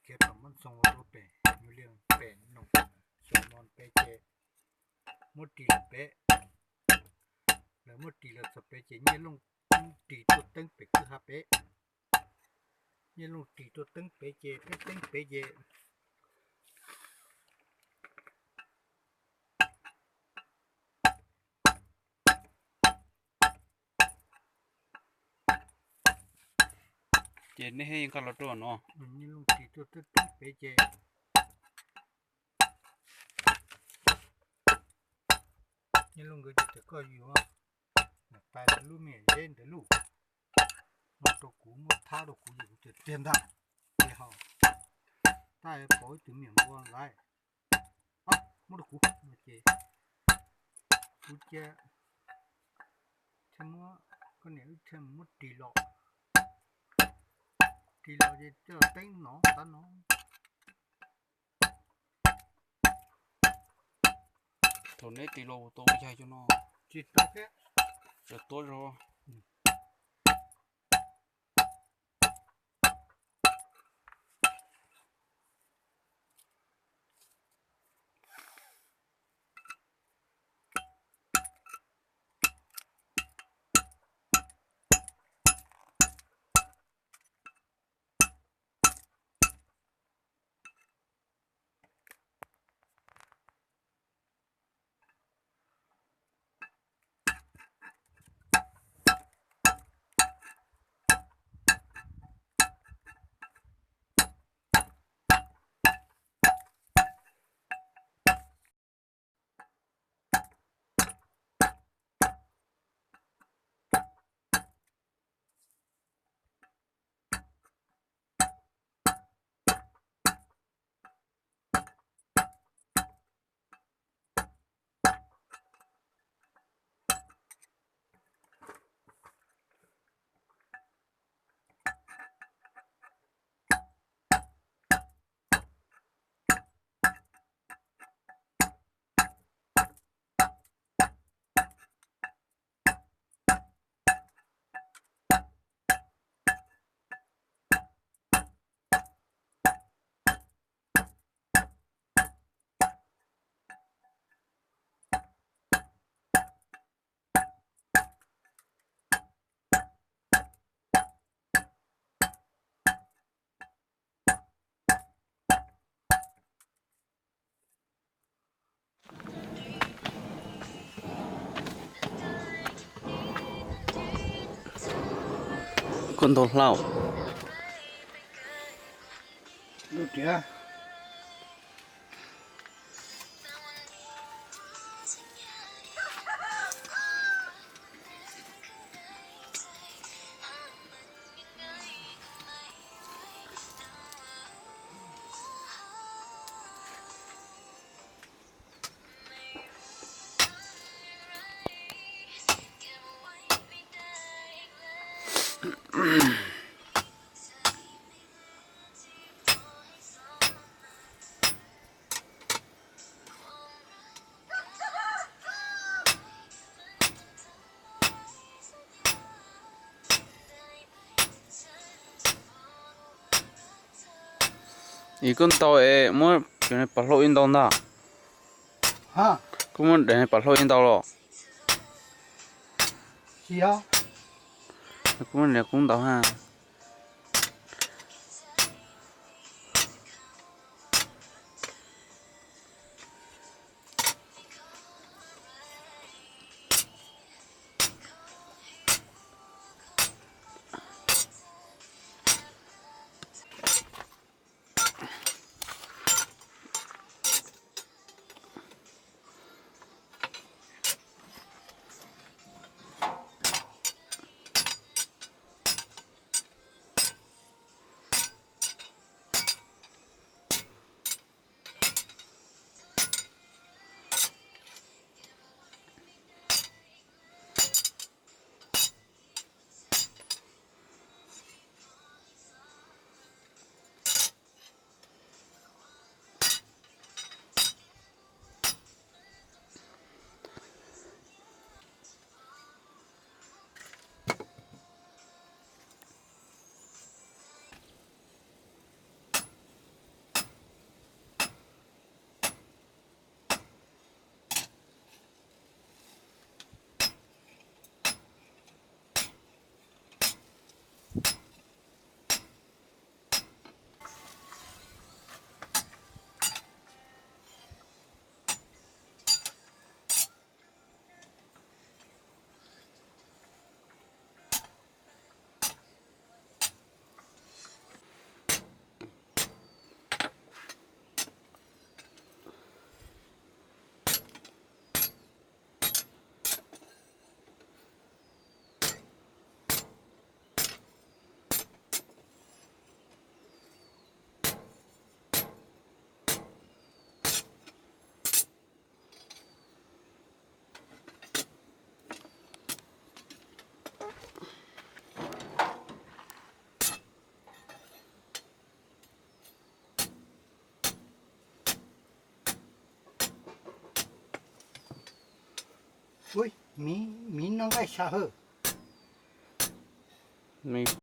cái tầmมันส่งเราไปอยู่เรื่องเป็นหนุ่มสมอนไปเจมุดตีละเปะแล้วมุดตีละสเปเจเนี่ยลงตีตัวตึงไปคือฮาเปะเนี่ยลงตีตัวตึงไปเจตึงไปเจเจนี่ให้ยังกันละตัวเนาะนี่ลงตีตัวตึงไปเจนี่ลงก็จะก็อยู่อ่ะไปแล้วลูกเมียเย็นเดี๋ยวลูกมันตัวกูมันท่าตัวกูอยู่จะเตรียมได้เดี๋ยวใต้ปล่อยถึงเมียมันไรอ่ะมันตัวกูมาเจกูเจทำว่าก็เนี่ยทำมุดตีหลอกตีหลอกจะเจอเต้นเนาะตาเนาะตัวนี้ตีโลตัวไม่ใช่จุนเนาะจิตตัวแค่จะตัวรอคนตัวเล่าลูกเดียวอีกคนตัวมั่วเป็นปลาโลอินดอนน่ะฮะกูมันเดินปลาโลอินดอนหรอเชียวกูมันเดินกุ้งดาวฮะ mi mi nó cái sao hơ mi